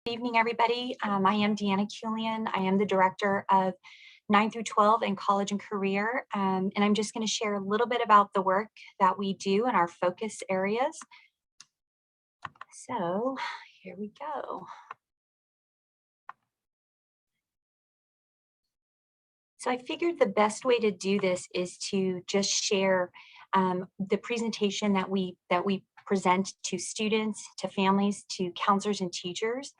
Good evening, everybody. I am Deanna Keuilian. I am the director of 9 through 12 in college and career. And I'm just going to share a little bit about the work that we do in our focus areas. So here we go. So I figured the best way to do this is to just share the presentation that we present to students, to families, to counselors and teachers.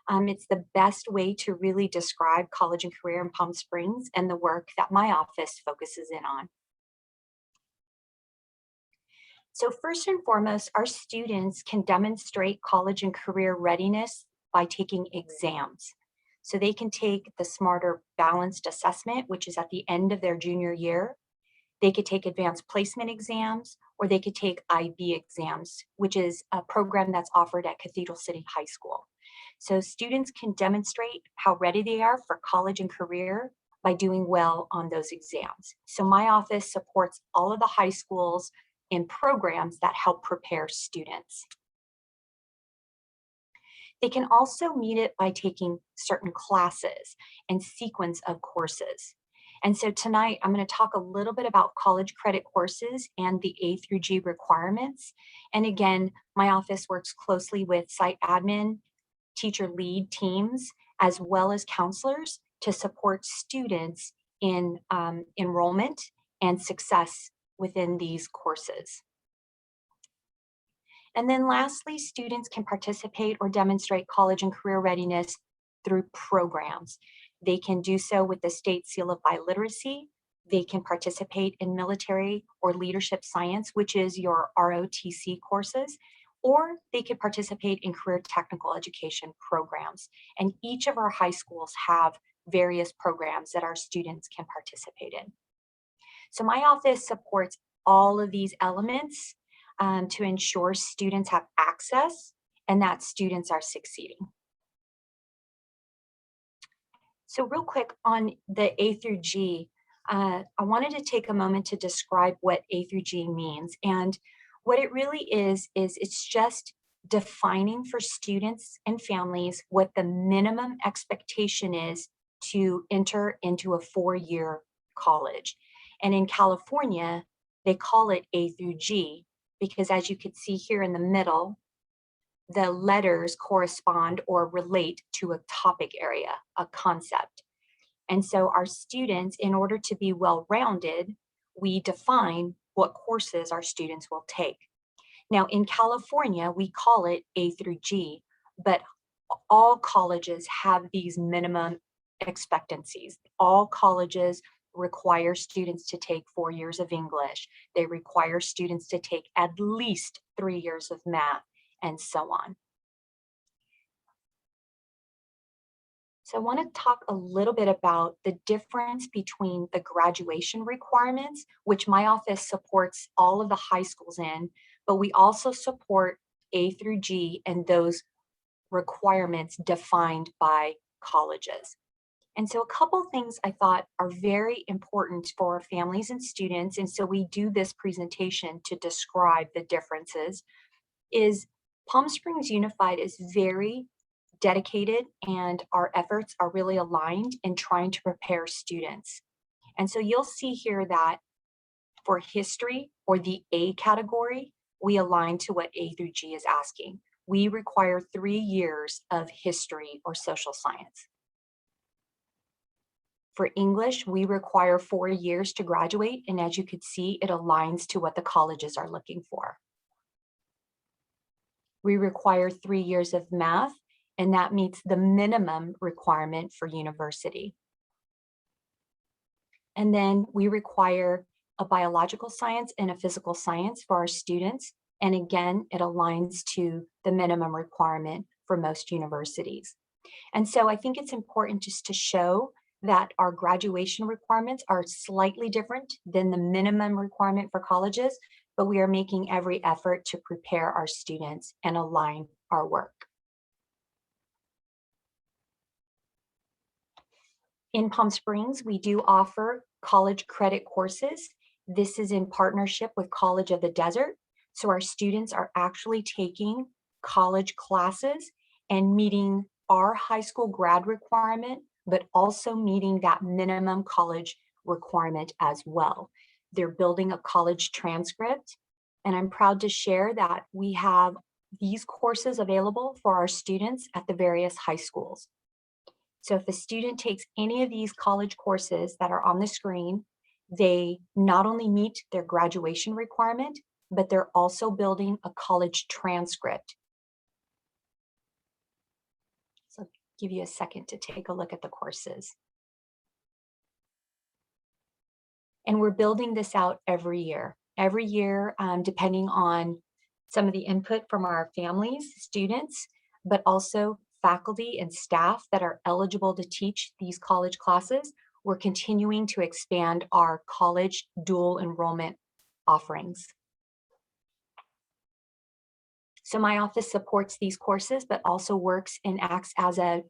It's the best way to really describe college and career in Palm Springs and the work that my office focuses in on. So first and foremost, our students can demonstrate college and career readiness by taking exams. So they can take the Smarter Balanced Assessment, which is at the end of their junior year. They could take advanced placement exams, or they could take IB exams, which is a program that's offered at Cathedral City High School. So students can demonstrate how ready they are for college and career by doing well on those exams. So my office supports all of the high schools in programs that help prepare students. They can also meet it by taking certain classes and sequence of courses. And so tonight I'm going to talk a little bit about college credit courses and the A through G requirements. And again, my office works closely with site admin, teacher lead teams, as well as counselors to support students in enrollment and success within these courses. And then lastly, students can participate or demonstrate college and career readiness through programs. They can do so with the State Seal of Biliteracy. They can participate in military or leadership science, which is your ROTC courses, or they could participate in career technical education programs. And each of our high schools have various programs that our students can participate in. So my office supports all of these elements to ensure students have access and that students are succeeding. So real quick on the A through G, I wanted to take a moment to describe what A through G means. And what it really is it's just defining for students and families what the minimum expectation is to enter into a 4-year college. And in California, they call it A through G because, as you can see here in the middle, the letters correspond or relate to a topic area, a concept. And so our students, in order to be well-rounded, we define what courses our students will take. Now in California, we call it A through G, but all colleges have these minimum expectancies. All colleges require students to take 4 years of English. They require students to take at least 3 years of math, and so on. So I want to talk a little bit about the difference between the graduation requirements, which my office supports all of the high schools in, but we also support A through G and those requirements defined by colleges. And so a couple things I thought are very important for families and students, and so we do this presentation to describe the differences, is Palm Springs Unified is very dedicated and our efforts are really aligned in trying to prepare students. And so you'll see here that for history or the A category, we align to what A through G is asking. We require 3 years of history or social science. For English, we require 4 years to graduate, and as you could see, it aligns to what the colleges are looking for. We require 3 years of math, and that meets the minimum requirement for university. And then we require a biological science and a physical science for our students. And again, it aligns to the minimum requirement for most universities. And so I think it's important just to show that our graduation requirements are slightly different than the minimum requirement for colleges, but we are making every effort to prepare our students and align our work. In Palm Springs, we do offer college credit courses. This is in partnership with College of the Desert. So our students are actually taking college classes and meeting our high school grad requirement, but also meeting that minimum college requirement as well. They're building a college transcript, and I'm proud to share that we have these courses available for our students at the various high schools. So if a student takes any of these college courses that are on the screen, they not only meet their graduation requirement, but they're also building a college transcript. So I'll give you a second to take a look at the courses. And we're building this out every year. Every year, depending on some of the input from our families, students, but also faculty and staff that are eligible to teach these college classes, we're continuing to expand our college dual enrollment offerings. So my office supports these courses, but also works and acts as a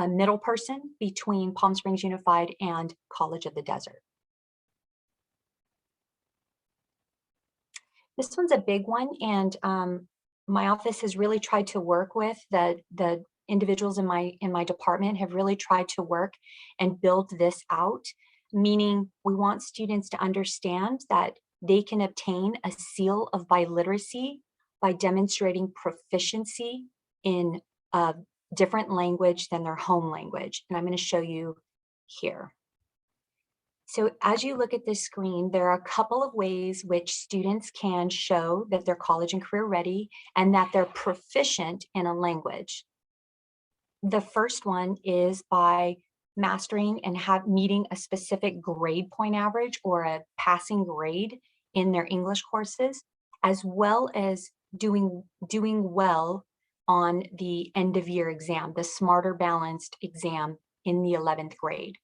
middle person between Palm Springs Unified and College of the Desert. This one's a big one, and my office has really tried to work with the individuals in my department have really tried to work and build this out, meaning we want students to understand that they can obtain a seal of biliteracy by demonstrating proficiency in a different language than their home language. And I'm going to show you here. So as you look at this screen, there are a couple of ways which students can show that they're college and career ready and that they're proficient in a language. The first one is by mastering and meeting a specific grade point average or a passing grade in their English courses, as well as doing well on the end of year exam, the Smarter Balanced exam in the 11th grade.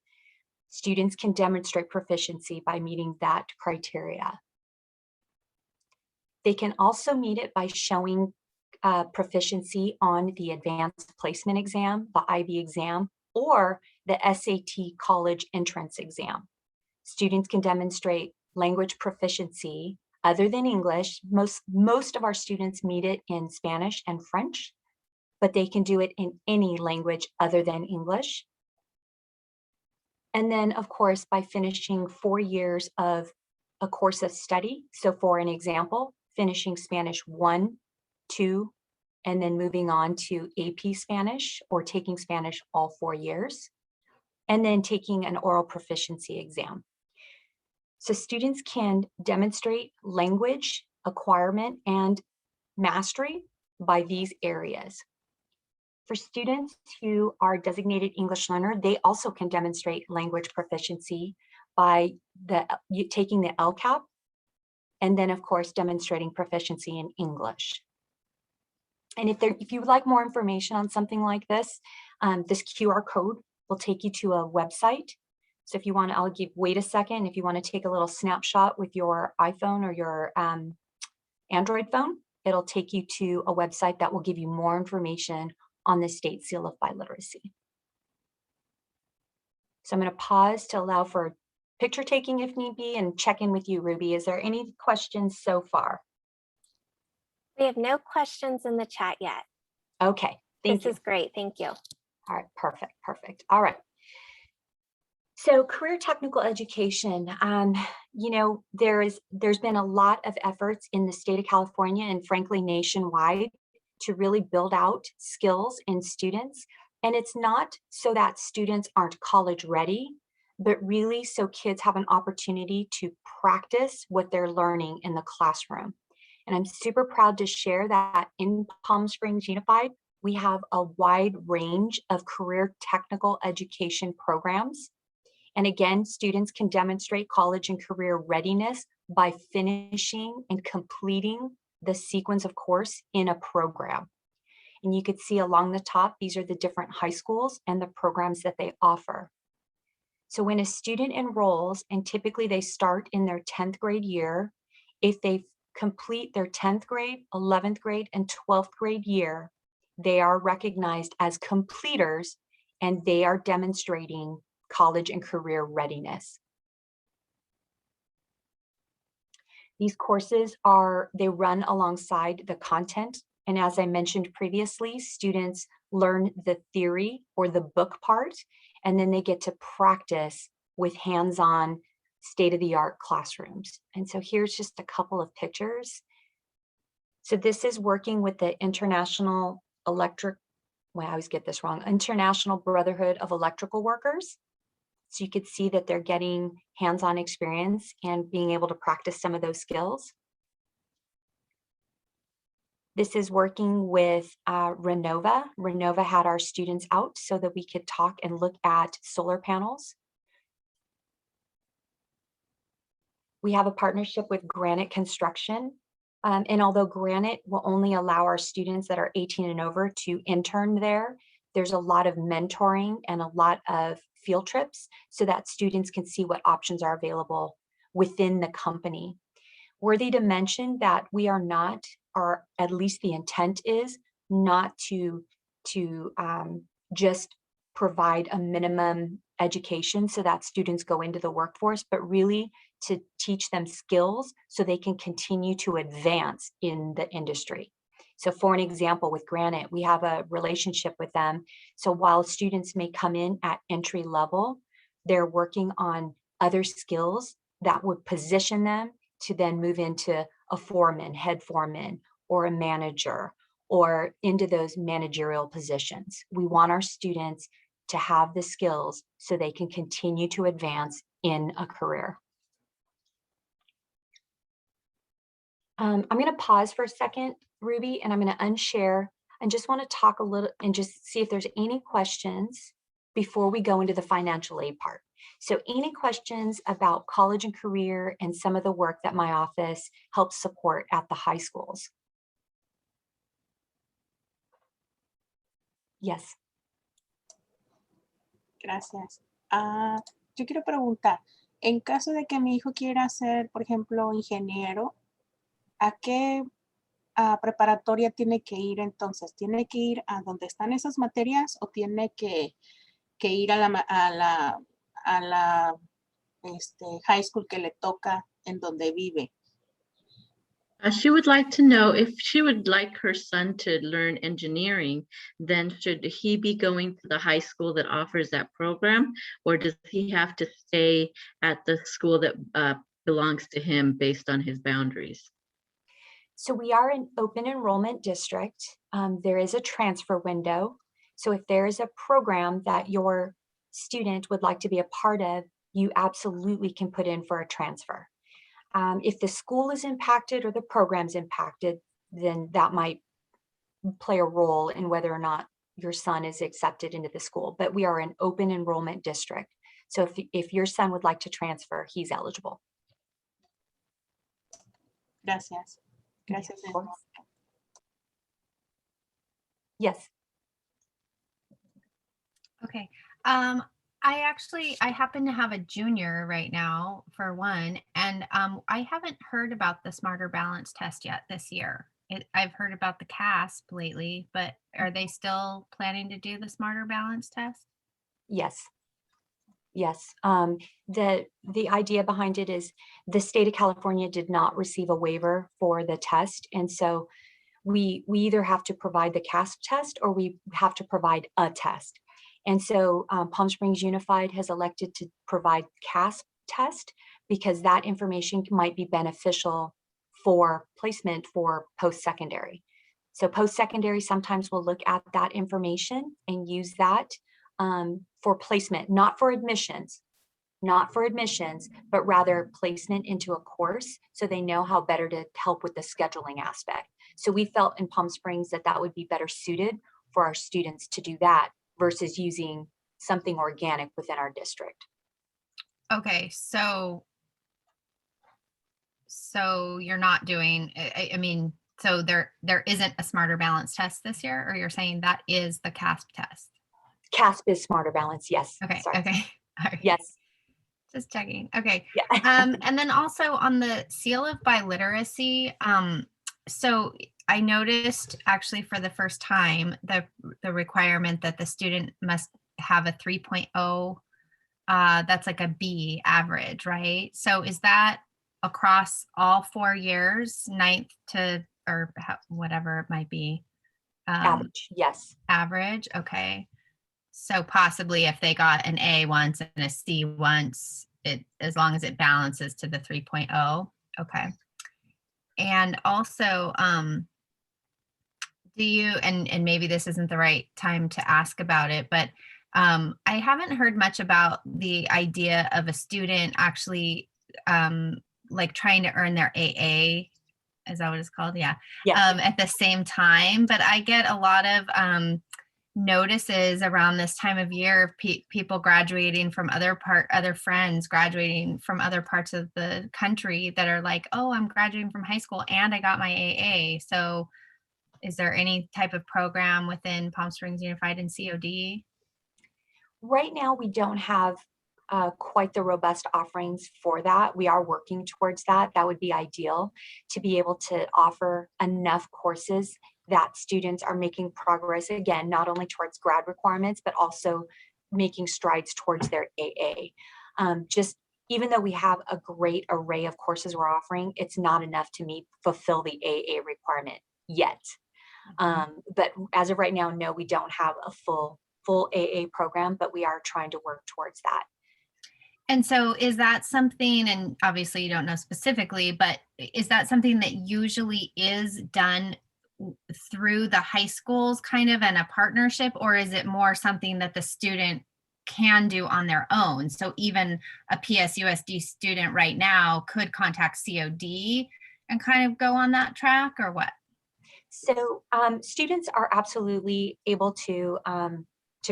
Students can demonstrate proficiency by meeting that criteria. They can also meet it by showing proficiency on the advanced placement exam, the IB exam, or the SAT college entrance exam. Students can demonstrate language proficiency other than English. Most of our students meet it in Spanish and French, but they can do it in any language other than English. And then, of course, by finishing 4 years of a course of study. So for an example, finishing Spanish 1, 2, and then moving on to AP Spanish or taking Spanish all 4 years, and then taking an oral proficiency exam. So students can demonstrate language acquirement and mastery by these areas. For students who are designated English learner, they also can demonstrate language proficiency by taking the LCAP, and then of course demonstrating proficiency in English. And if you would like more information on something like this, this QR code will take you to a website. So if you want to, wait a second, if you want to take a little snapshot with your iPhone or your Android phone, it'll take you to a website that will give you more information on the state seal of biliteracy. So I'm going to pause to allow for picture taking if need be and check in with you, Ruby. Is there any questions so far? We have no questions in the chat yet. Okay, thank you. This is great, thank you. All right, perfect. All right. So career technical education, you know, there's been a lot of efforts in the state of California and frankly nationwide to really build out skills in students. And it's not so that students aren't college ready, but really so kids have an opportunity to practice what they're learning in the classroom. And I'm super proud to share that in Palm Springs Unified, we have a wide range of career technical education programs. And again, students can demonstrate college and career readiness by finishing and completing the sequence of course in a program. And you could see along the top, these are the different high schools and the programs that they offer. So when a student enrolls, and typically they start in their 10th grade year, if they complete their 10th grade, 11th grade, and 12th grade year, they are recognized as completers and they are demonstrating college and career readiness. These courses they run alongside the content. And as I mentioned previously, students learn the theory or the book part, and then they get to practice with hands-on state-of-the-art classrooms. And so here's just a couple of pictures. So this is working with the International Electric, well, I always get this wrong, International Brotherhood of Electrical Workers. So you could see that they're getting hands-on experience and being able to practice some of those skills. This is working with Renova. Renova had our students out so that we could talk and look at solar panels. We have a partnership with Granite Construction. And although Granite will only allow our students that are 18 and over to intern there, there's a lot of mentoring and a lot of field trips so that students can see what options are available within the company. Worthy to mention that we are not, or at least the intent is not to just provide a minimum education so that students go into the workforce, but really to teach them skills so they can continue to advance in the industry. So for an example, with Granite, we have a relationship with them. So while students may come in at entry level, they're working on other skills that would position them to then move into a foreman, head foreman, or a manager, or into those managerial positions. We want our students to have the skills so they can continue to advance in a career. I'm going to pause for a second, Ruby, and I'm going to unshare and just want to talk a little and just see if there's any questions before we go into the financial aid part. So any questions about college and career and some of the work that my office helps support at the high schools? Yes. Gracias. Yo quiero preguntar, en caso de que mi hijo quiera ser, por ejemplo, ingeniero, ¿a qué preparatoria tiene que ir entonces? ¿Tiene que ir a donde están esas materias o tiene que ir a la high school que le toca en donde vive? She would like to know if she would like her son to learn engineering, then should he be going to the high school that offers that program, or does he have to stay at the school that belongs to him based on his boundaries? So we are an open enrollment district. There is a transfer window. So if there is a program that your student would like to be a part of, you absolutely can put in for a transfer. If the school is impacted or the program's impacted, then that might play a role in whether or not your son is accepted into the school. But we are an open enrollment district. So if your son would like to transfer, he's eligible. Gracias. Gracias. Yes. Okay. I happen to have a junior right now, for one, and I haven't heard about the Smarter Balance test yet this year. I've heard about the CASP lately, but are they still planning to do the Smarter Balance test? Yes. Yes. The idea behind it is the state of California did not receive a waiver for the test. And so we either have to provide the CASP test or we have to provide a test. And so Palm Springs Unified has elected to provide CASP test because that information might be beneficial for placement for post-secondary. So post-secondary sometimes will look at that information and use that for placement, not for admissions, but rather placement into a course so they know how better to help with the scheduling aspect. So we felt in Palm Springs that that would be better suited for our students to do that versus using something organic within our district. Okay, so you're not doing, I mean, so there isn't a Smarter Balance test this year, or you're saying that is the CASP test? CASP is Smarter Balance, yes. Okay, Sorry. okay. All right. Yes. Just checking. Okay. Yeah. And then also on the seal of biliteracy, so I noticed actually for the first time the requirement that the student must have a 3.0, that's like a B average, right? So is that across all 4 years, ninth to, or whatever it might be? Average, yes. Average, okay. So possibly if they got an A once and a C once, as long as it balances to the 3.0, okay. And also, do you, and maybe this isn't the right time to ask about it, but I haven't heard much about the idea of a student actually like trying to earn their AA. Is that what it's called? Yeah. Yes. At the same time, but I get a lot of notices around this time of year of people graduating from other friends graduating from other parts of the country that are like, oh, I'm graduating from high school and I got my AA. So is there any type of program within Palm Springs Unified and COD? Right now, we don't have quite the robust offerings for that. We are working towards that. That would be ideal, to be able to offer enough courses that students are making progress, again, not only towards grad requirements, but also making strides towards their AA. Just even though we have a great array of courses we're offering, it's not enough to fulfill the AA requirement yet. But as of right now, no, we don't have a full AA program, but we are trying to work towards that. And so is that something, and obviously you don't know specifically, but is that something that usually is done through the high schools kind of in a partnership, or is it more something that the student can do on their own? So even a PSUSD student right now could contact COD and kind of go on that track, or what? So students are absolutely able to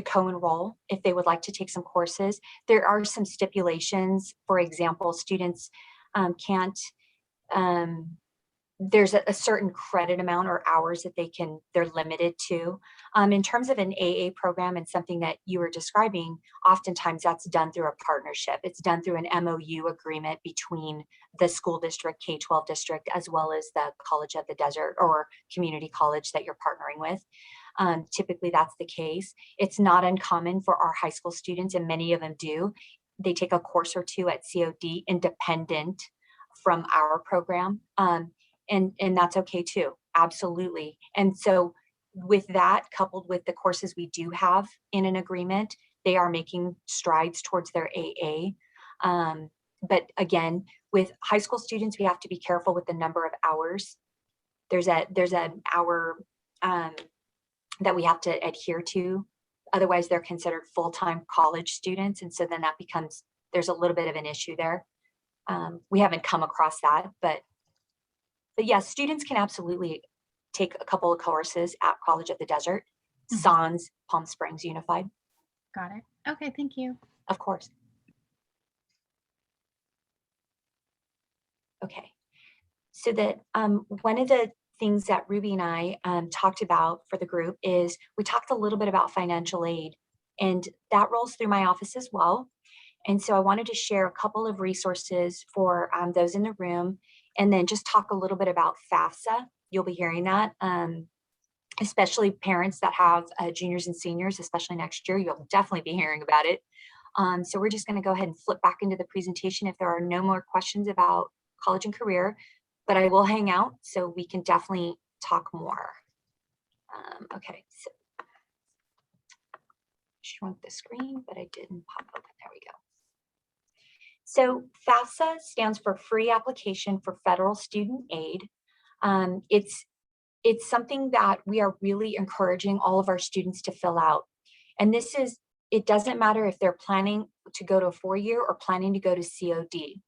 co-enroll if they would like to take some courses. There are some stipulations. For example, students can't, there's a certain credit amount or hours that they're limited to. In terms of an AA program and something that you were describing, oftentimes that's done through a partnership. It's done through an MOU agreement between the school district, K-12 district, as well as the College of the Desert or community college that you're partnering with. Typically that's the case. It's not uncommon for our high school students, and many of them do. They take a course or two at COD independent from our program. And that's okay too, absolutely. And so with that, coupled with the courses we do have in an agreement, they are making strides towards their AA. But again, with high school students, we have to be careful with the number of hours. There's an hour that we have to adhere to. Otherwise, they're considered full-time college students. And so then there's a little bit of an issue there. We haven't come across that, but yes, students can absolutely take a couple of courses at College of the Desert, Sans Palm Springs Unified. Got it. Okay, thank you. Of course. Okay, so that one of the things that Ruby and I talked about for the group is we talked a little bit about financial aid, and that rolls through my office as well. And so I wanted to share a couple of resources for those in the room, and then just talk a little bit about FAFSA. You'll be hearing that, especially parents that have juniors and seniors, especially next year, you'll definitely be hearing about it. So we're just gonna go ahead and flip back into the presentation if there are no more questions about college and career, but I will hang out so we can definitely talk more. Okay, so shrunk the screen, but I didn't pop open, there we go. So FAFSA stands for Free Application for Federal Student Aid. It's something that we are really encouraging all of our students to fill out. And it doesn't matter if they're planning to go to a 4-year or planning to go to COD.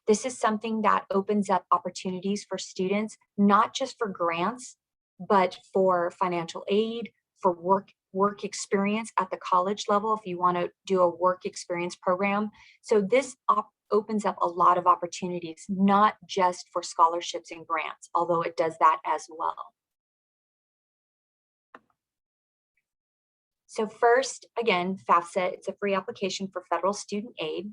This is something that opens up opportunities for students, not just for grants, but for financial aid, for work experience at the college level, if you want to do a work experience program. So this opens up a lot of opportunities, not just for scholarships and grants, although it does that as well. So first, again, FAFSA, it's a free application for federal student aid.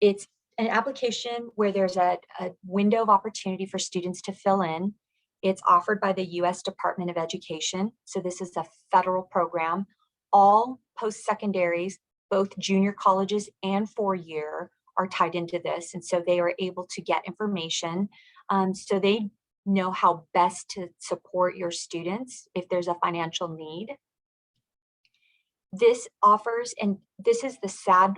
It's an application where there's a window of opportunity for students to fill in. It's offered by the U.S. Department of Education. So this is a federal program. All post-secondaries, both junior colleges and 4-year, are tied into this. And so they are able to get information. So they know how best to support your students if there's a financial need. This offers, and this is the sad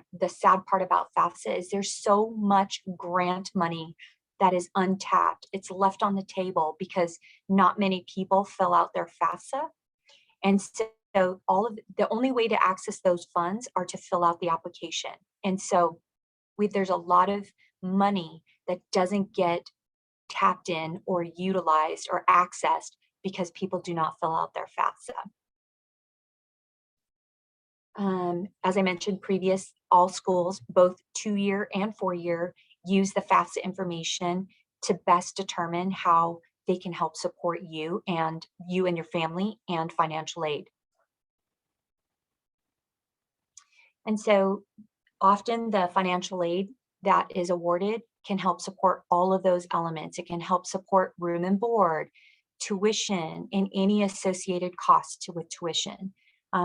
part about FAFSA, is there's so much grant money that is untapped. It's left on the table because not many people fill out their FAFSA. And so the only way to access those funds are to fill out the application. And so there's a lot of money that doesn't get tapped in or utilized or accessed because people do not fill out their FAFSA. As I mentioned previous, all schools, both 2-year and 4-year, use the FAFSA information to best determine how they can help support you and your family and financial aid. And so often the financial aid that is awarded can help support all of those elements. It can help support room and board, tuition, and any associated costs with tuition.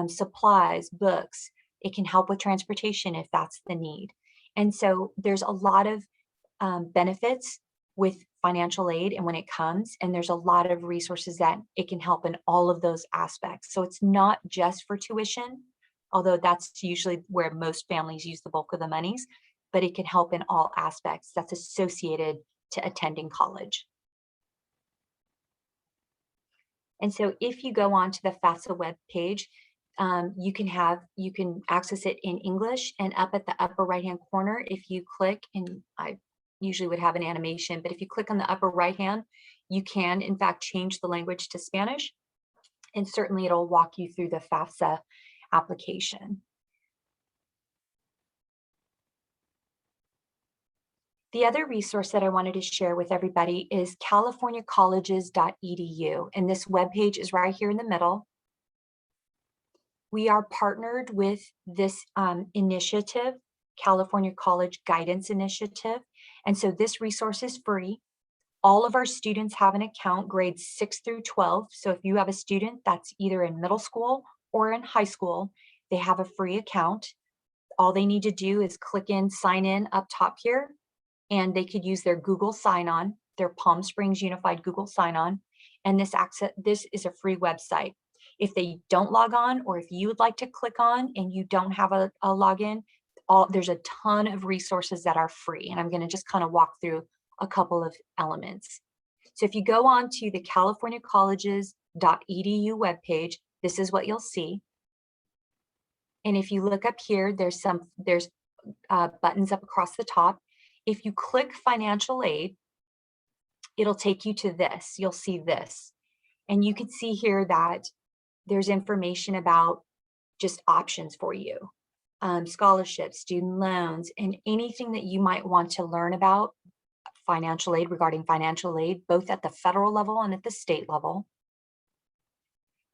Supplies, books. It can help with transportation if that's the need. And so there's a lot of benefits with financial aid and when it comes, and there's a lot of resources that it can help in all of those aspects. So it's not just for tuition, although that's usually where most families use the bulk of the monies, but it can help in all aspects that's associated to attending college. And so if you go on to the FAFSA web page, you can access it in English, and up at the upper right hand corner, if you click, and I usually would have an animation, but if you click on the upper right hand, you can in fact change the language to Spanish, and certainly it'll walk you through the FAFSA application. The other resource that I wanted to share with everybody is californiacolleges.edu, and this webpage is right here in the middle. We are partnered with this initiative, California College Guidance Initiative, and so this resource is free. All of our students have an account, grades 6 through 12. So if you have a student that's either in middle school or in high school, they have a free account. All they need to do is click in, sign in up top here, and they could use their Google sign-on, their Palm Springs Unified Google sign-on, and this is a free website. If they don't log on, or if you would like to click on and you don't have a login, there's a ton of resources that are free, and I'm going to just kind of walk through a couple of elements. So if you go on to the californiacolleges.edu webpage, this is what you'll see. And if you look up here, there's buttons up across the top. If you click financial aid, it'll take you to this. You'll see this. And you can see here that there's information about just options for you. Scholarships, student loans, and anything that you might want to learn about financial aid, regarding financial aid, both at the federal level and at the state level.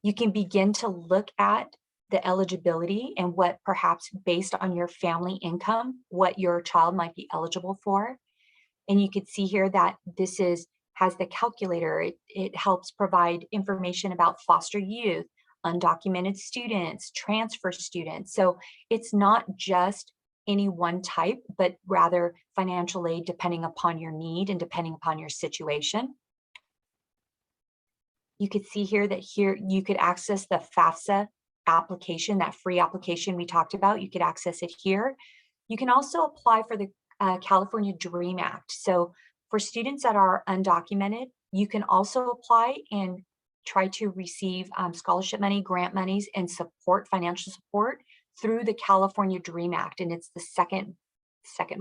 You can begin to look at the eligibility and what perhaps based on your family income, what your child might be eligible for. And you can see here that this has the calculator. It helps provide information about foster youth, undocumented students, transfer students. So it's not just any one type, but rather financial aid depending upon your need and depending upon your situation. You could see here that here you could access the FAFSA application, that free application we talked about. You could access it here. You can also apply for the California DREAM Act. So for students that are undocumented, you can also apply and try to receive scholarship money, grant monies, and financial support through the California DREAM Act. And it's the second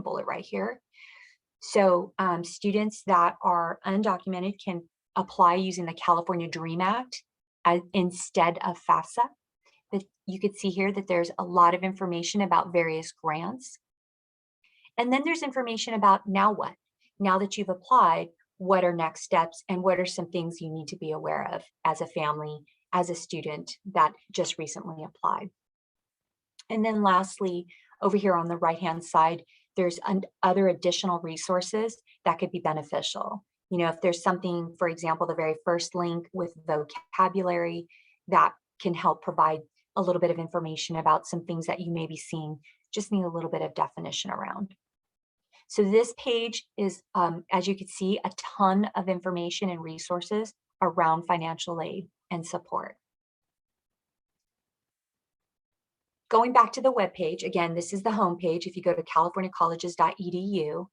bullet right here. So students that are undocumented can apply using the California DREAM Act instead of FAFSA. But you could see here that there's a lot of information about various grants. And then there's information about now what? Now that you've applied, what are next steps and what are some things you need to be aware of as a family, as a student that just recently applied. And then lastly, over here on the right-hand side, there's other additional resources that could be beneficial. You know, if there's something, for example, the very first link with vocabulary that can help provide a little bit of information about some things that you may be seeing, just need a little bit of definition around. So this page is, as you can see, a ton of information and resources around financial aid and support. Going back to the webpage, again, this is the homepage. If you go to californiacolleges.edu,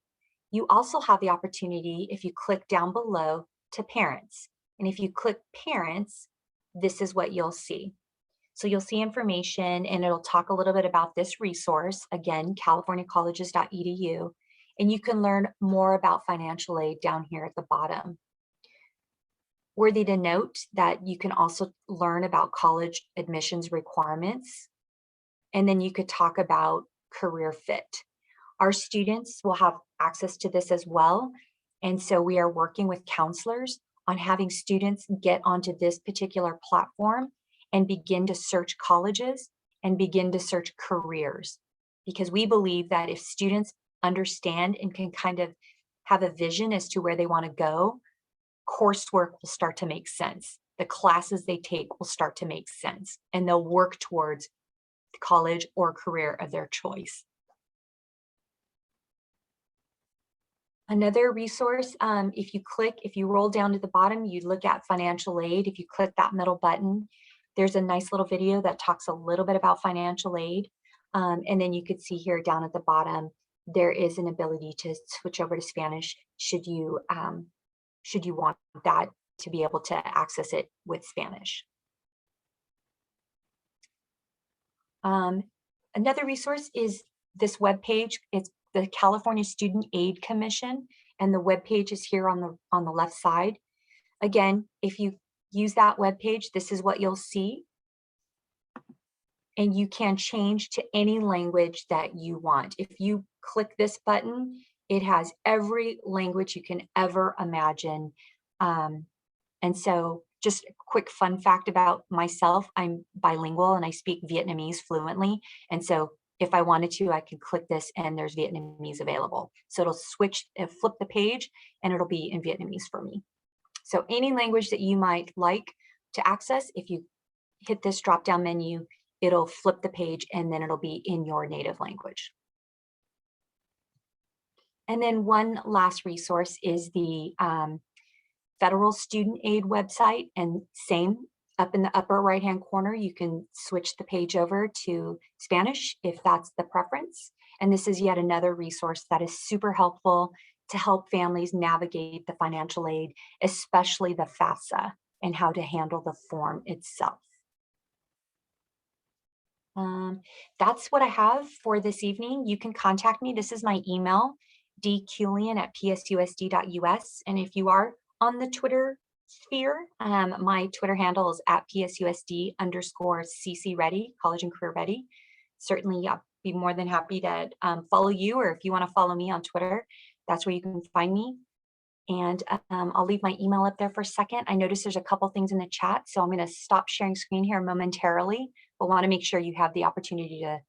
you also have the opportunity, if you click down below, to parents. And if you click parents, this is what you'll see. So you'll see information and it'll talk a little bit about this resource, again, californiacolleges.edu, and you can learn more about financial aid down here at the bottom. Worthy to note that you can also learn about college admissions requirements, and then you could talk about career fit. Our students will have access to this as well. And so we are working with counselors on having students get onto this particular platform and begin to search colleges and begin to search careers. Because we believe that if students understand and can kind of have a vision as to where they want to go, coursework will start to make sense. The classes they take will start to make sense, and they'll work towards college or career of their choice. Another resource, if you roll down to the bottom, you look at financial aid. If you click that middle button, there's a nice little video that talks a little bit about financial aid. And then you could see here down at the bottom, there is an ability to switch over to Spanish should you want that to be able to access it with Spanish. Another resource is this webpage. It's the California Student Aid Commission, and the webpage is here on the left side. Again, if you use that webpage, this is what you'll see. And you can change to any language that you want. If you click this button, it has every language you can ever imagine. And so just a quick fun fact about myself, I'm bilingual and I speak Vietnamese fluently. And so if I wanted to, I can click this and there's Vietnamese available. So it'll flip the page and it'll be in Vietnamese for me. So any language that you might like to access, if you hit this drop-down menu, it'll flip the page and then it'll be in your native language. And then one last resource is the Federal Student Aid website, and same, up in the upper right-hand corner, you can switch the page over to Spanish if that's the preference. And this is yet another resource that is super helpful to help families navigate the financial aid, especially the FAFSA, and how to handle the form itself. That's what I have for this evening. You can contact me. This is my email, dkeuilian@psusd.us. And if you are on the Twitter sphere, my Twitter handle is @PSUSD_CC Ready, College and Career Ready. Certainly, I'll be more than happy to follow you, or if you want to follow me on Twitter, that's where you can find me. And I'll leave my email up there for a second. I noticed there's a couple things in the chat, so I'm going to stop sharing screen here momentarily, but want to make sure you have the opportunity to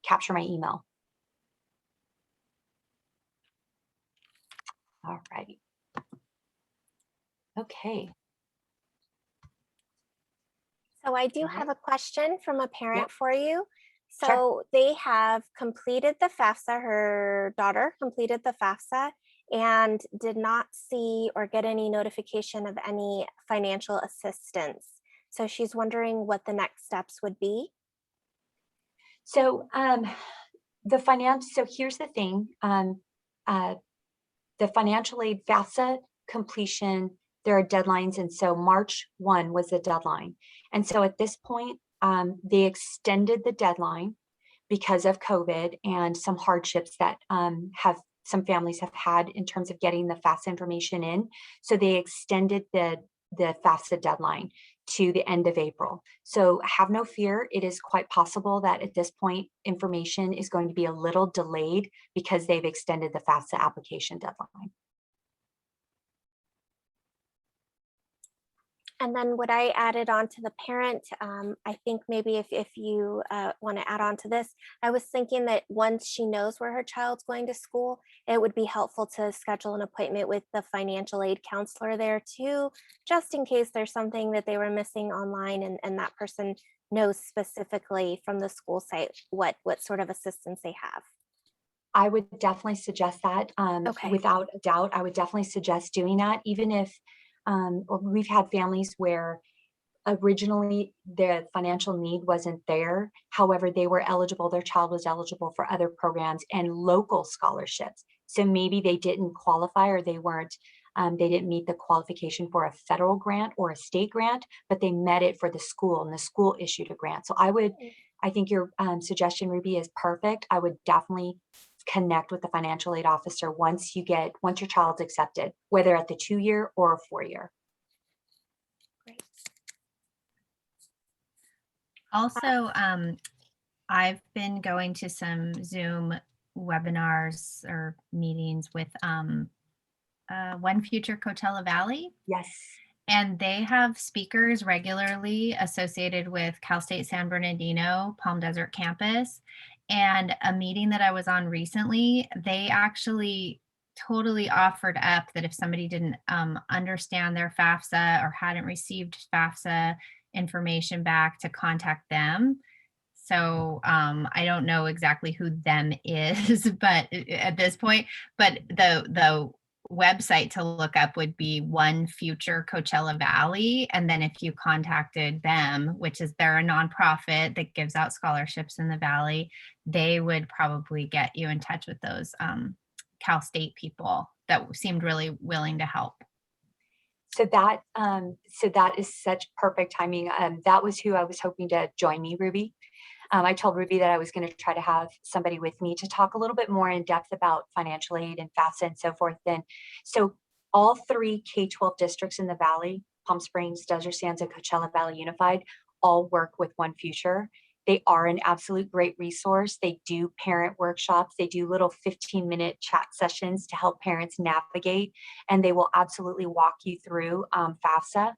capture my email. All right. Okay. So I do have a question from a parent Yep. for you. So Sure. they have completed the FAFSA, her daughter completed the FAFSA and did not see or get any notification of any financial assistance. So she's wondering what the next steps would be. So so here's the thing, the financial aid FAFSA completion, there are deadlines. And so March 1 was the deadline. And so at this point, they extended the deadline because of COVID and some hardships that some families have had in terms of getting the FAFSA information in. So they extended the FAFSA deadline to the end of April. So have no fear. It is quite possible that at this point, information is going to be a little delayed because they've extended the FAFSA application deadline. And then what I added on to the parent, I think maybe if you want to add on to this, I was thinking that once she knows where her child's going to school, it would be helpful to schedule an appointment with the financial aid counselor there too, just in case there's something that they were missing online and that person knows specifically from the school site what sort of assistance they have. I would definitely suggest that. Okay. Without a doubt, I would definitely suggest doing that, even if we've had families where originally the financial need wasn't there. However, they were eligible, their child was eligible for other programs and local scholarships. So maybe they didn't qualify, or they didn't meet the qualification for a federal grant or a state grant, but they met it for the school, and the school issued a grant. So I think your suggestion, Ruby, is perfect. I would definitely connect with the financial aid officer once your child's accepted, whether at the 2-year or a 4-year. Great. Also, I've been going to some Zoom webinars or meetings with One Future Coachella Valley. Yes. And they have speakers regularly associated with Cal State San Bernardino, Palm Desert campus. And a meeting that I was on recently, they actually totally offered up that if somebody didn't understand their FAFSA or hadn't received FAFSA information back, to contact them. So I don't know exactly who them is, but at this point, but the website to look up would be One Future Coachella Valley. And then if you contacted them, which is, they're a nonprofit that gives out scholarships in the Valley, they would probably get you in touch with those Cal State people that seemed really willing to help. So that is such perfect timing. That was who I was hoping to join me, Ruby. I told Ruby that I was going to try to have somebody with me to talk a little bit more in depth about financial aid and FAFSA and so forth. So all 3 K-12 districts in the Valley, Palm Springs, Desert Sands, and Coachella Valley Unified, all work with One Future. They are an absolute great resource. They do parent workshops. They do little 15-minute chat sessions to help parents navigate, and they will absolutely walk you through FAFSA.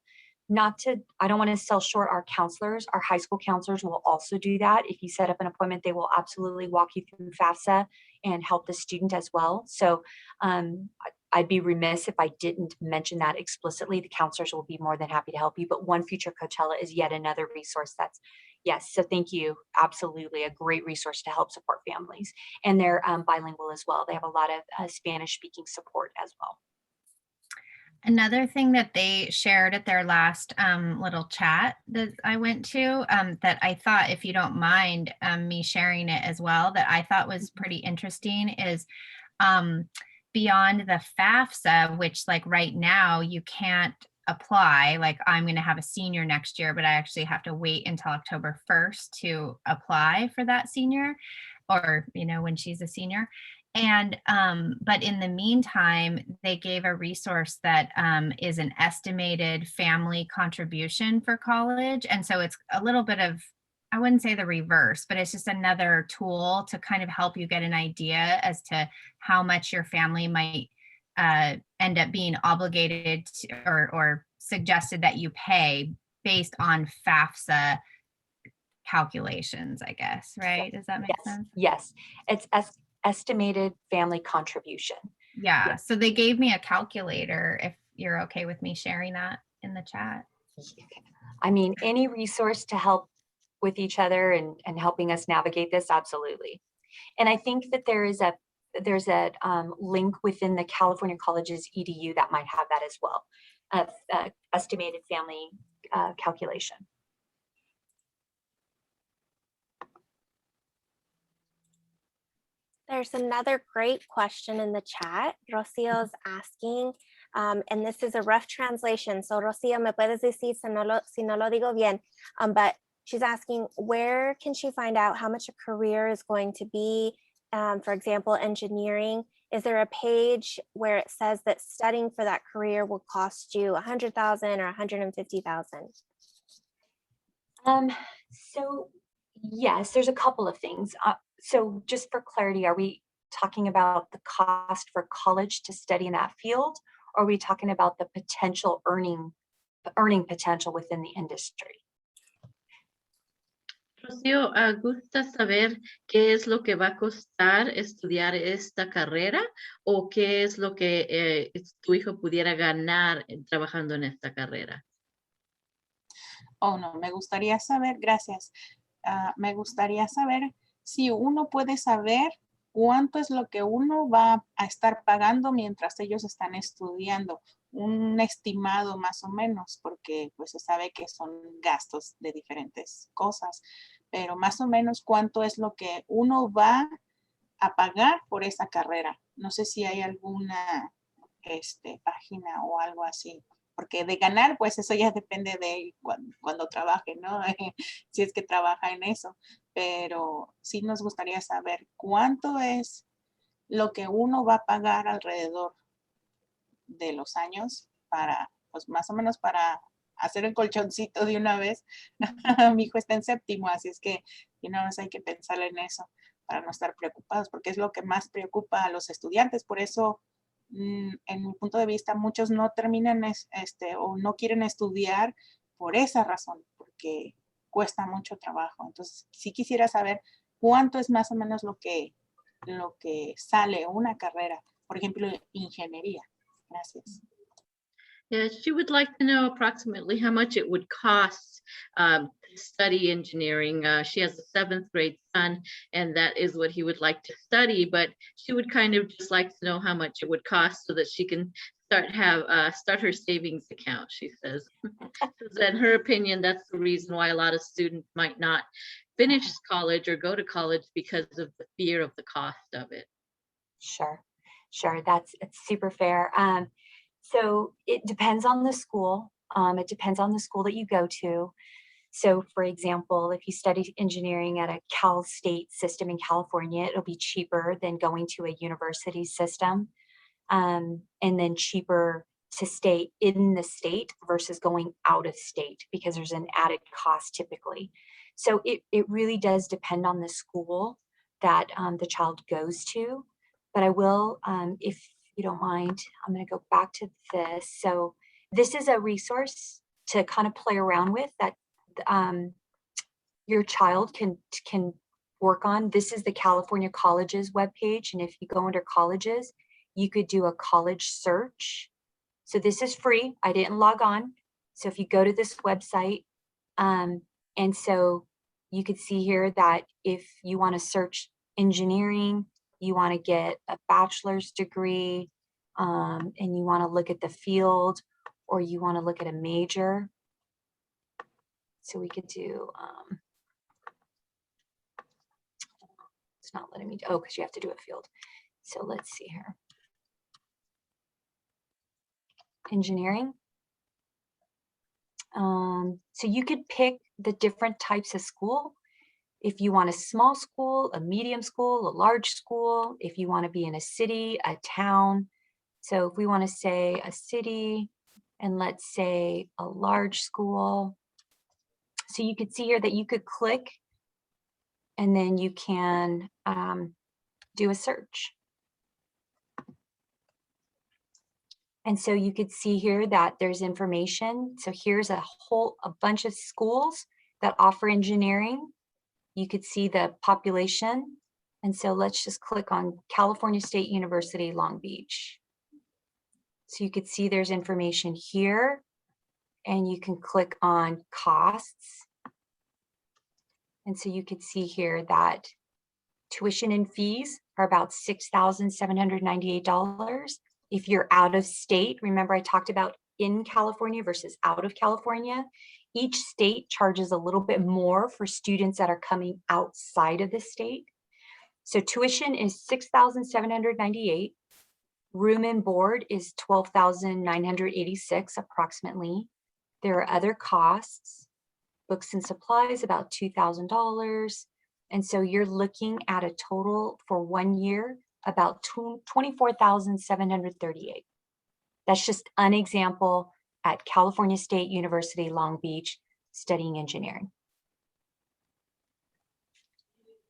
I don't want to sell short our counselors. Our high school counselors will also do that. If you set up an appointment, they will absolutely walk you through FAFSA and help the student as well. So I'd be remiss if I didn't mention that explicitly. The counselors will be more than happy to help you, but One Future Coachella is yet another resource yes. So thank you. Absolutely a great resource to help support families. And they're bilingual as well. They have a lot of Spanish speaking support as well. Another thing that they shared at their last little chat that I went to, that I thought, if you don't mind me sharing it as well, that I thought was pretty interesting is beyond the FAFSA, which like right now you can't apply. Like I'm going to have a senior next year, but I actually have to wait until October 1st to apply for that senior, or, when she's a senior. And, but in the meantime, they gave a resource that is an estimated family contribution for college. And so it's a little bit of, I wouldn't say the reverse, but it's just another tool to kind of help you get an idea as to how much your family might end up being obligated to, or suggested that you pay based on FAFSA calculations, I guess, right? Does that make sense? Yes, it's estimated family contribution. Yeah. Yes. So they gave me a calculator, if you're okay with me sharing that in the chat. I mean, any resource to help with each other and helping us navigate this, absolutely. And I think that there's a link within the California College's EDU that might have that as well, estimated family calculation. There's another great question in the chat. Rocio's asking, and this is a rough translation. So Rocio, me puedes decir si no lo digo bien, but she's asking, where can she find out how much a career is going to be? For example, engineering. Is there a page where it says that studying for that career will cost you $100,000 or $150,000? So yes, there's a couple of things. So just for clarity, are we talking about the cost for college to study in that field? Or are we talking about the potential earning potential within the industry? Rocío, gusta saber qué es lo que va a costar estudiar esta carrera o qué es lo que tu hijo pudiera ganar trabajando en esta carrera. Oh, no, me gustaría saber, gracias. Me gustaría saber si uno puede saber cuánto es lo que uno va a estar pagando mientras ellos están estudiando. Un estimado más o menos, porque pues se sabe que son gastos de diferentes cosas, pero más o menos cuánto es lo que uno va a pagar por esa carrera. No sé si hay alguna página o algo así, porque de ganar, pues eso ya depende de cuando trabaje, ¿no? Si es que trabaja en eso, pero sí nos gustaría saber cuánto es lo que uno va a pagar alrededor de los años para, pues más o menos para hacer el colchoncito de una vez. Mi hijo está en séptimo, así es que de una vez hay que pensar en eso para no estar preocupados, porque es lo que más preocupa a los estudiantes. Por eso, en mi punto de vista, muchos no terminan o no quieren estudiar por esa razón, porque cuesta mucho trabajo. Entonces, sí quisiera saber cuánto es más o menos lo que sale una carrera, por ejemplo, ingeniería. Gracias. Yeah, she would like to know approximately how much it would cost to study engineering. She has a 7th grade son, and that is what he would like to study, but she would kind of just like to know how much it would cost so that she can start her savings account, she says. So in her opinion, that's the reason why a lot of students might not finish college or go to college, because of the fear of the cost of it. Sure. It's super fair. So it depends on the school. It depends on the school that you go to. So for example, if you study engineering at a Cal State system in California, it'll be cheaper than going to a university system, and then cheaper to stay in the state versus going out of state, because there's an added cost typically. So it really does depend on the school that the child goes to. But I will, if you don't mind, I'm going to go back to this. So this is a resource to kind of play around with that your child can work on. This is the California Colleges webpage. And if you go under colleges, you could do a college search. So this is free. I didn't log on. So if you go to this website, and so you could see here that if you want to search engineering, you want to get a bachelor's degree, and you want to look at the field, or you want to look at a major. So we could do, it's not letting me, because you have to do a field. So let's see here. Engineering. So you could pick the different types of school. If you want a small school, a medium school, a large school, if you want to be in a city, a town. So if we want to say a city, and let's say a large school. So you could see here that you could click, and then you can do a search. And so you could see here that there's information. So here's a bunch of schools that offer engineering. You could see the population. And so let's just click on California State University, Long Beach. So you could see there's information here, and you can click on costs. And so you could see here that tuition and fees are about $6,798. If you're out of state, remember I talked about in California versus out of California. Each state charges a little bit more for students that are coming outside of the state. So tuition is $6,798. Room and board is $12,986 approximately. There are other costs, books and supplies about $2,000. And so you're looking at a total for 1 year about $24,738. That's just an example at California State University, Long Beach, studying engineering.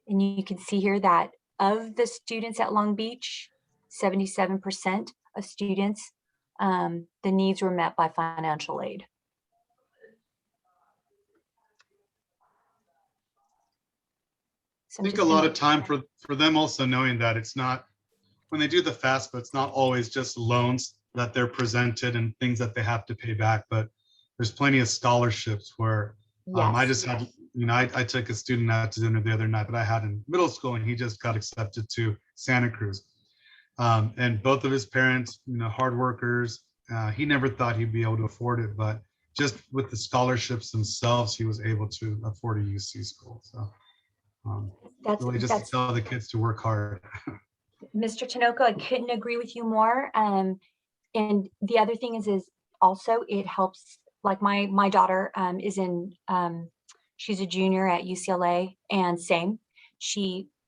And you can see here that of the students at Long Beach, 77% of students, the needs were met by financial aid. I think a lot of time for them also knowing that it's not, when they do the FAFSA, it's not always just loans that they're presented and things that they have to pay back, but there's plenty of scholarships where I just had, I took a student out to dinner the other night that I had in middle school, and he just got accepted to Santa Cruz. And both of his parents, hard workers. He never thought he'd be able to afford it, but just with the scholarships themselves, he was able to afford a UC school. So really just to tell the kids to work hard. Mr. Tinoco, I couldn't agree with you more. And the other thing is also it helps, like my daughter is in, she's a junior at UCLA, and same,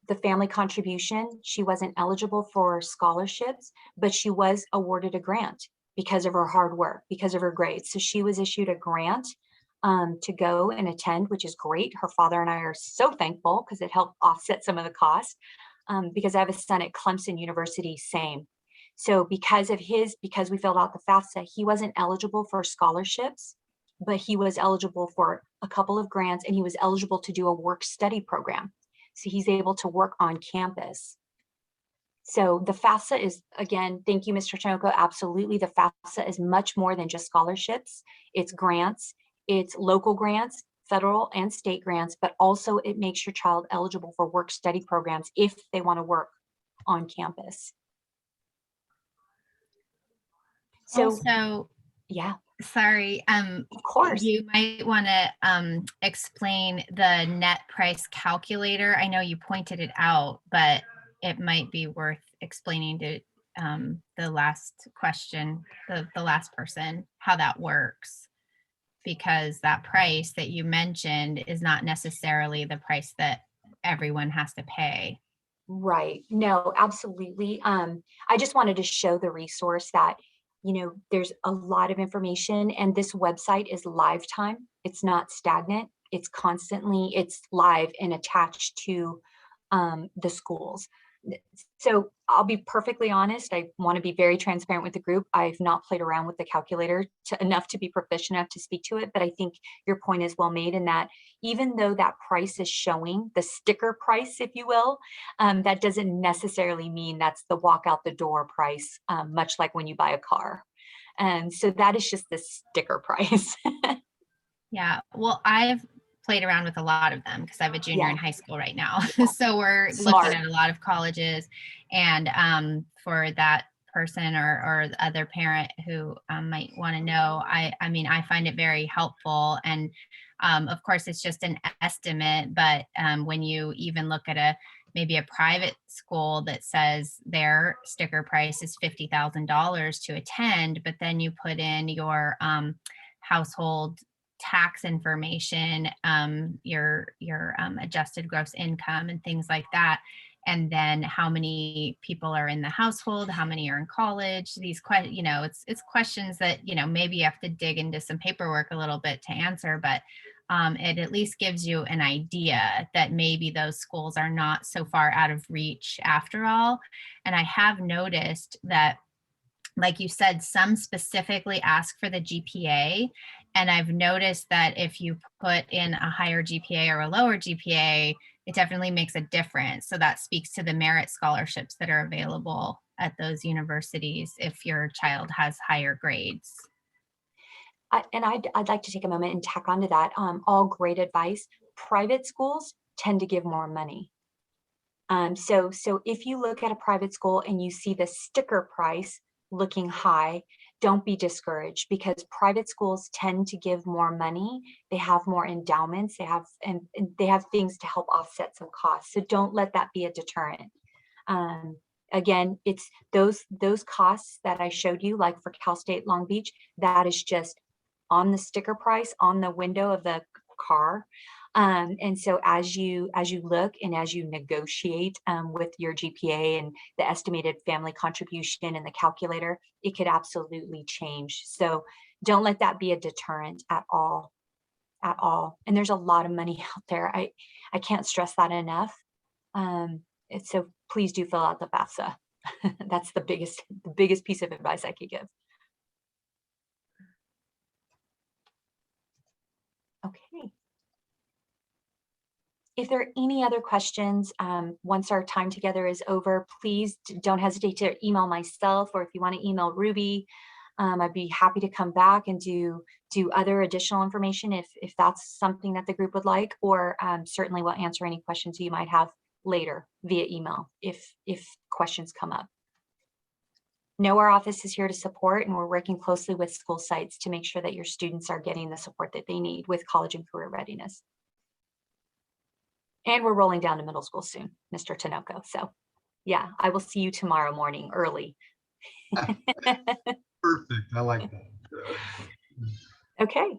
the family contribution, she wasn't eligible for scholarships, but she was awarded a grant because of her hard work, because of her grades. So she was issued a grant to go and attend, which is great. Her father and I are so thankful because it helped offset some of the cost. Because I have a son at Clemson University, same. So because we filled out the FAFSA, he wasn't eligible for scholarships, but he was eligible for a couple of grants, and he was eligible to do a work study program. So he's able to work on campus. So the FAFSA is, again, thank you, Mr. Tinoco. Absolutely, the FAFSA is much more than just scholarships. It's grants, it's local grants, federal and state grants, but also it makes your child eligible for work study programs if they want to work on campus. So, also, yeah. Sorry, of course. You might want to explain the net price calculator. I know you pointed it out, but it might be worth explaining to the last question, the last person, how that works. Because that price that you mentioned is not necessarily the price that everyone has to pay. Right. No, absolutely. I just wanted to show the resource that, there's a lot of information, and this website is live time. It's not stagnant. It's live and attached to the schools. So I'll be perfectly honest. I want to be very transparent with the group. I've not played around with the calculator enough to be proficient enough to speak to it, but I think your point is well made in that even though that price is showing the sticker price, if you will, that doesn't necessarily mean that's the walk out the door price, much like when you buy a car. And so that is just the sticker price. Yeah, well, I've played around with a lot of them because I have a junior in high school right now. So we're looking at a lot of colleges, and for that person or the other parent who might want to know, I mean, I find it very helpful. And of course, it's just an estimate, but when you even look at maybe a private school that says their sticker price is $50,000 to attend, but then you put in your household tax information, your adjusted gross income and things like that, and then how many people are in the household, how many are in college, these it's questions that maybe you have to dig into some paperwork a little bit to answer, but it at least gives you an idea that maybe those schools are not so far out of reach after all. And I have noticed that, like you said, some specifically ask for the GPA. And I've noticed that if you put in a higher GPA or a lower GPA, it definitely makes a difference. So that speaks to the merit scholarships that are available at those universities if your child has higher grades. I'd like to take a moment and tack onto that. All great advice. Private schools tend to give more money. So if you look at a private school and you see the sticker price looking high, don't be discouraged, because private schools tend to give more money. They have more endowments. They have things to help offset some costs. So don't let that be a deterrent. Again, it's those costs that I showed you, like for Cal State Long Beach, that is just on the sticker price on the window of the car. And so as you look and as you negotiate with your GPA and the estimated family contribution and the calculator, it could absolutely change. So don't let that be a deterrent at all. And there's a lot of money out there. I can't stress that enough. So please do fill out the FAFSA. That's the biggest piece of advice I could give. Okay. If there are any other questions, once our time together is over, please don't hesitate to email myself, or if you want to email Ruby, I'd be happy to come back and do other additional information if that's something that the group would like, or certainly we'll answer any questions you might have later via email if questions come up. Know our office is here to support, and we're working closely with school sites to make sure that your students are getting the support that they need with college and career readiness. And we're rolling down to middle school soon, Mr. Tinoco. So yeah, I will see you tomorrow morning early. Perfect. I like that. Okay.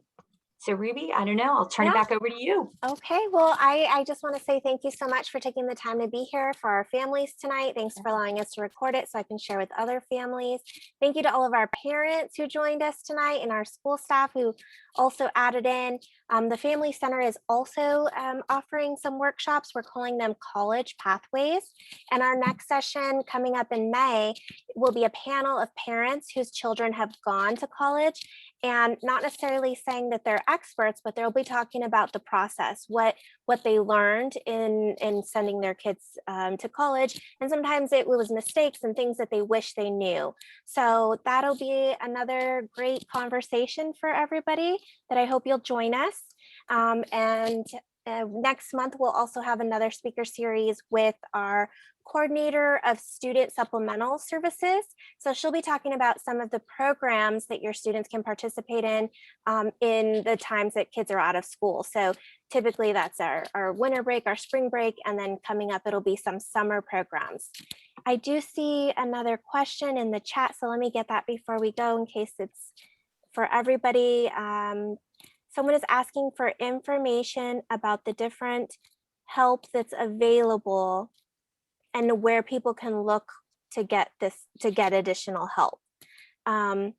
So Ruby, I don't know, I'll turn it back over to you. Okay, well, I just want to say thank you so much for taking the time to be here for our families tonight. Thanks for allowing us to record it so I can share with other families. Thank you to all of our parents who joined us tonight and our school staff who also added in. The Family Center is also offering some workshops. We're calling them College Pathways. And our next session coming up in May will be a panel of parents whose children have gone to college, and not necessarily saying that they're experts, but they'll be talking about the process, what they learned in sending their kids to college. And sometimes it was mistakes and things that they wish they knew. So that'll be another great conversation for everybody that I hope you'll join us. Next month, we'll also have another speaker series with our coordinator of student supplemental services. So she'll be talking about some of the programs that your students can participate in the times that kids are out of school. So typically that's our winter break, our spring break, and then coming up, it'll be some summer programs. I do see another question in the chat, so let me get that before we go in case it's for everybody. Someone is asking for information about the different help that's available and where people can look to get additional help. I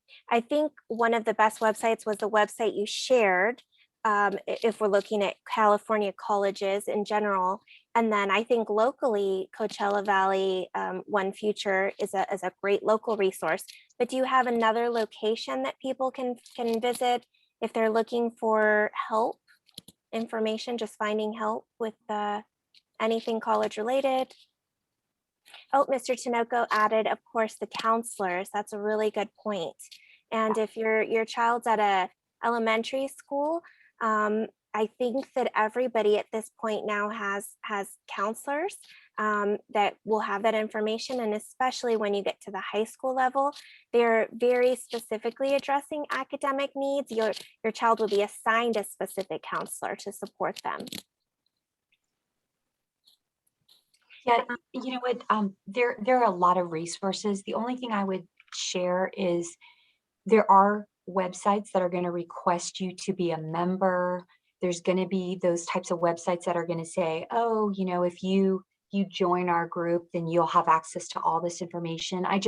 think one of the best websites was the website you shared, if we're looking at California colleges in general. And then I think locally, Coachella Valley One Future is a great local resource. But do you have another location that people can visit if they're looking for help, information, just finding help with anything college related? Oh, Mr. Tinoco added, of course, the counselors. That's a really good point. And if your child's at a elementary school, I think that everybody at this point now has counselors that will have that information. And especially when you get to the high school level, they're very specifically addressing academic needs. Your child will be assigned a specific counselor to support them. Yeah, you know what, there are a lot of resources. The only thing I would share is there are websites that are going to request you to be a member. There's going to be those types of websites that are going to say, oh, you know, if you join our group, then you'll have access to all this information. I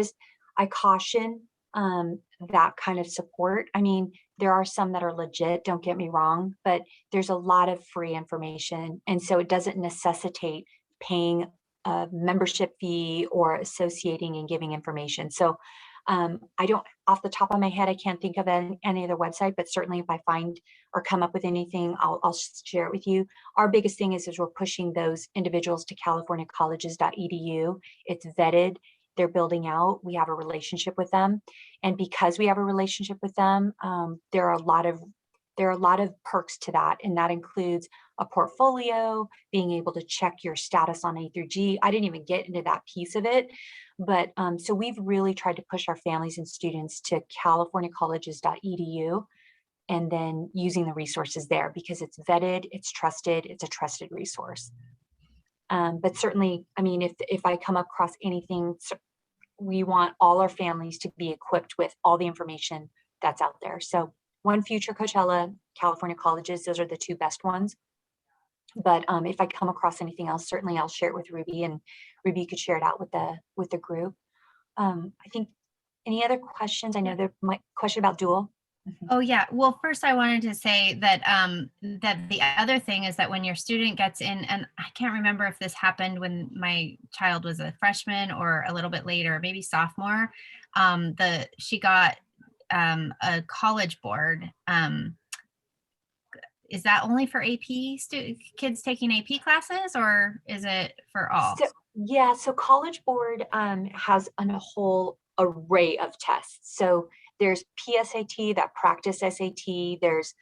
caution that kind of support. I mean, there are some that are legit, don't get me wrong, but there's a lot of free information. And so it doesn't necessitate paying a membership fee or associating and giving information. So I don't, off the top of my head, I can't think of any other website, but certainly if I find or come up with anything, I'll share it with you. Our biggest thing is we're pushing those individuals to californiacolleges.edu. It's vetted, they're building out, we have a relationship with them. And because we have a relationship with them, there are a lot of perks to that. And that includes a portfolio, being able to check your status on A through G. I didn't even get into that piece of it. But so we've really tried to push our families and students to californiacolleges.edu and then using the resources there because it's vetted, it's trusted, it's a trusted resource. But certainly, I mean, if I come across anything, we want all our families to be equipped with all the information that's out there. So One Future Coachella, California colleges, those are the two best ones. But if I come across anything else, certainly I'll share it with Ruby, and Ruby could share it out with the group. I think any other questions? I know there might question about dual. Oh yeah. Well, first I wanted to say that that the other thing is that when your student gets in, and I can't remember if this happened when my child was a freshman or a little bit later, maybe sophomore, she got a college board. Is that only for AP kids taking AP classes, or is it for all? So College Board has a whole array of tests. So there's PSAT, that practice SAT. There's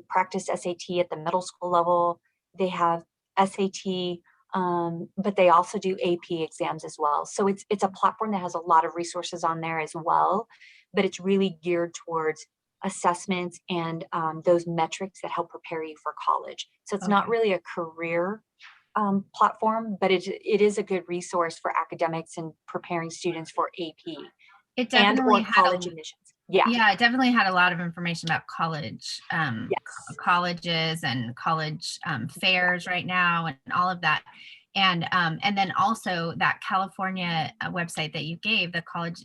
practice SAT at the middle school level. They have SAT but they also do AP exams as well. So it's a platform that has a lot of resources on there as well, but it's really geared towards assessments and those metrics that help prepare you for college. So it's not Okay. really a career platform, but it is a good resource for academics and preparing students for AP It and definitely or had college admissions. Yeah. Yeah, it definitely had a lot of information about college, Yes. colleges and college fairs right now and all of that. And then also that California website that you gave, the college,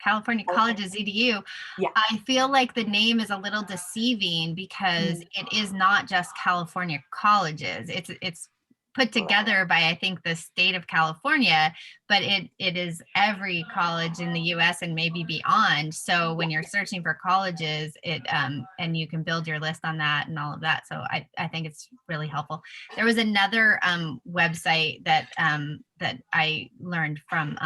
California Colleges EDU. Yeah. I feel like the name is a little deceiving because it is not just California colleges. It's put together by, I think, the state of California, but it is every college in the US and maybe beyond. So when you're searching for colleges, and you can build your list on that and all of that. So I think it's really helpful. There was another website that I learned from,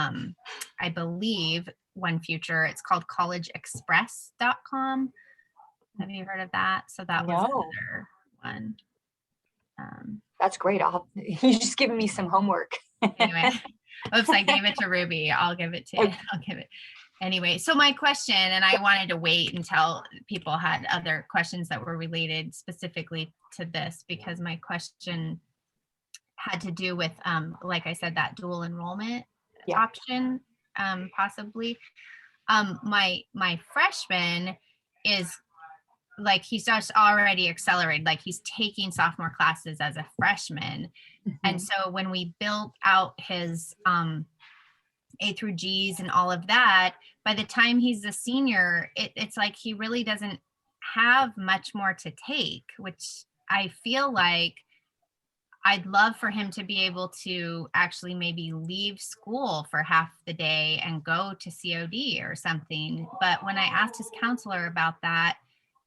I believe, One Future. It's called collegeexpress.com. Have you heard of that? So that was No. another one. That's great. You're just giving me some homework. Anyway, oops, I gave it to Ruby. I'll give it to you. Okay. I'll give it. Anyway, so my question, and I wanted to wait until people had other questions that were related specifically to this, because my question had to do with, like I said, that dual enrollment Yeah. option, possibly. My freshman is like, he's just already accelerated, like he's taking sophomore classes as a freshman. And so when we built out his A through G's and all of that, by the time he's a senior, it's like he really doesn't have much more to take, which I feel like I'd love for him to be able to actually maybe leave school for half the day and go to COD or something. But when I asked his counselor about that,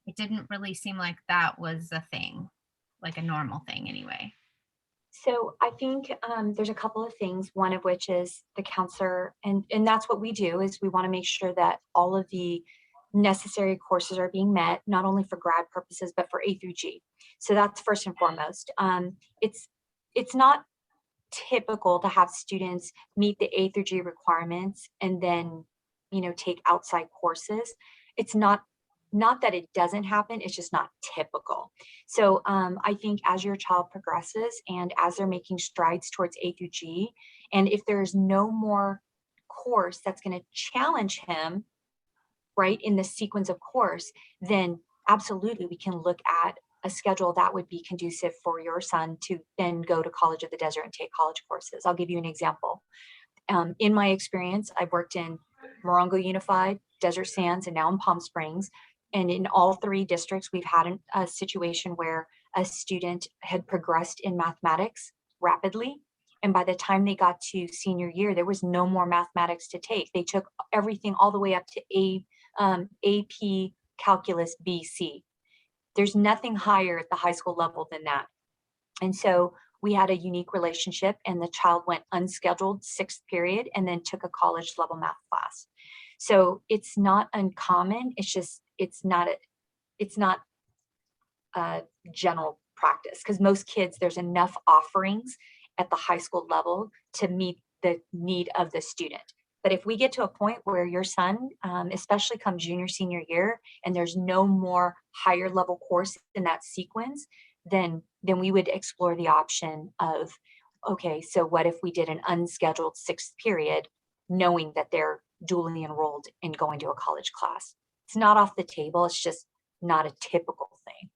it didn't really seem like that was a thing, like a normal thing anyway. So I think there's a couple of things, one of which is the counselor, and that's what we do, is we want to make sure that all of the necessary courses are being met, not only for grad purposes, but for A through G. So that's first and foremost. It's not typical to have students meet the A through G requirements and then, take outside courses. It's not that it doesn't happen, it's just not typical. So I think as your child progresses and as they're making strides towards A through G, and if there's no more course that's going to challenge him, right, in the sequence of course, then absolutely we can look at a schedule that would be conducive for your son to then go to College of the Desert and take college courses. I'll give you an example. In my experience, I've worked in Morongo Unified, Desert Sands, and now in Palm Springs. And in all three districts, we've had a situation where a student had progressed in mathematics rapidly. And by the time they got to senior year, there was no more mathematics to take. They took everything all the way up to AP Calculus BC. There's nothing higher at the high school level than that. And so we had a unique relationship, and the child went unscheduled 6th period and then took a college level math class. So it's not uncommon. It's just, it's not a general practice, because most kids, there's enough offerings at the high school level to meet the need of the student. But if we get to a point where your son, especially come junior, senior year, and there's no more higher level course in that sequence, then we would explore the option of, okay, so what if we did an unscheduled 6th period, knowing that they're dually enrolled in going to a college class? It's not off the table. It's just not a typical thing.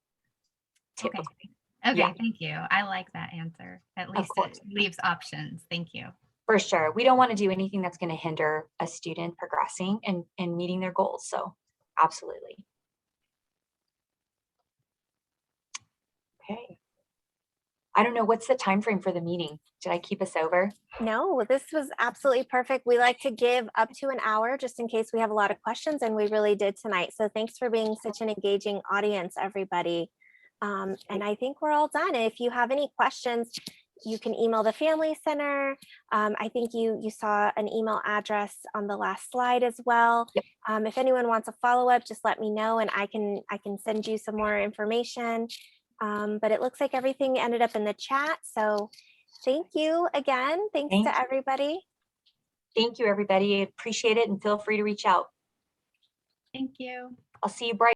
Typically. Okay, Yeah. thank you. I like that answer. At least it leaves options. Thank you. For sure. We don't want to do anything that's going to hinder a student progressing and meeting their goals. So absolutely. Okay. I don't know, what's the time frame for the meeting? Did I keep us over? No, this was absolutely perfect. We like to give up to an hour just in case we have a lot of questions, and we really did tonight. So thanks for being such an engaging audience, everybody. And I think we're all done. If you have any questions, you can email the Family Center. I think you saw an email address on the last slide as well. Yep. If anyone wants a follow-up, just let me know and I can send you some more information. But it looks like everything ended up in the chat. So thank you again. Thanks Thank to you. everybody. Thank you, everybody. Appreciate it, and feel free to reach out. Thank you. I'll see you bright.